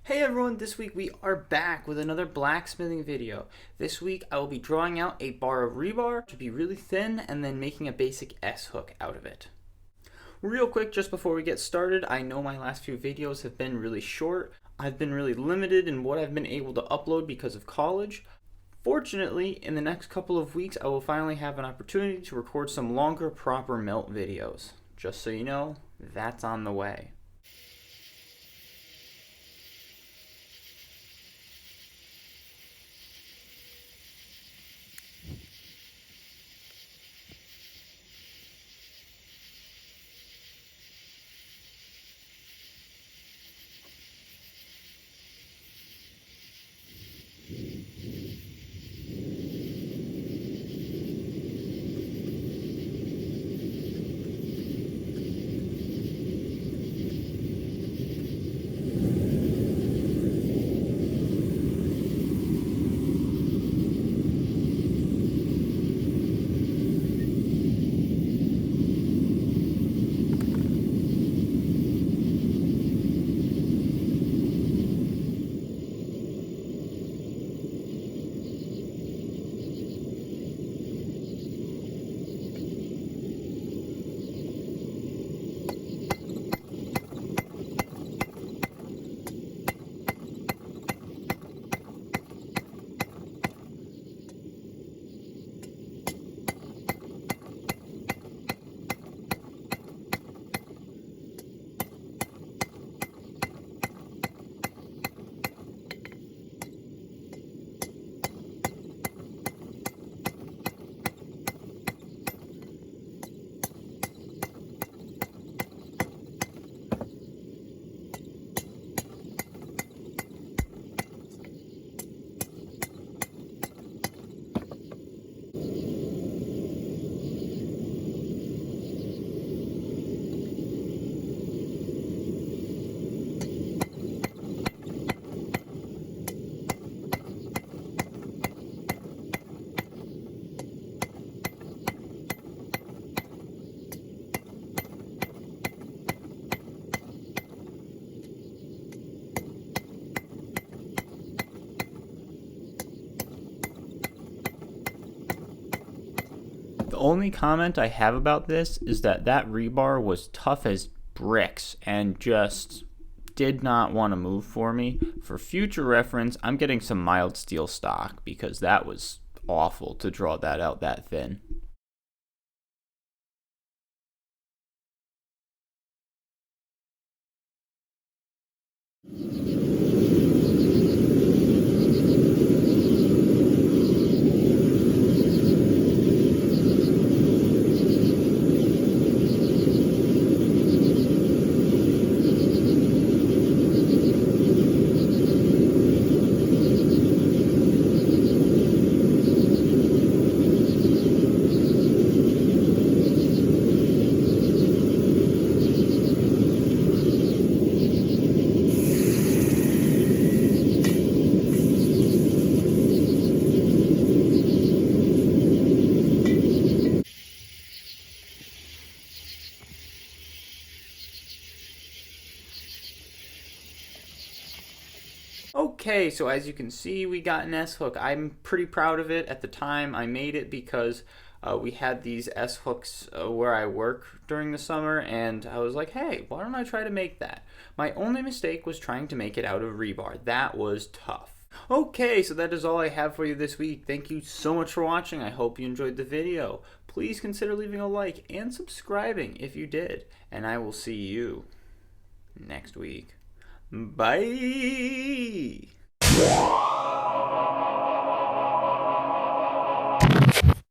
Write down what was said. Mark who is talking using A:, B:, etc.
A: Hey everyone, this week we are back with another blacksmithing video. This week I will be drawing out a bar of rebar to be really thin and then making a basic S-hook out of it. Real quick, just before we get started, I know my last few videos have been really short. I've been really limited in what I've been able to upload because of college. Fortunately, in the next couple of weeks I will finally have an opportunity to record some longer proper melt videos. Just so you know, that's on the way. The only comment I have about this is that rebar was tough as bricks and just did not want to move for me. For future reference, I'm getting some mild steel stock because that was awful to draw that out that thin. Okay, so as you can see, we got an S-hook. I'm pretty proud of it. At the time, I made it because we had these S-hooks where I work during the summer, and I was like, hey, why don't I try to make that? My only mistake was trying to make it out of rebar. That was tough. Okay, so that is all I have for you this week. Thank you so much for watching. I hope you enjoyed the video. Please consider leaving a like and subscribing if you did, and I will see you next week. Bye!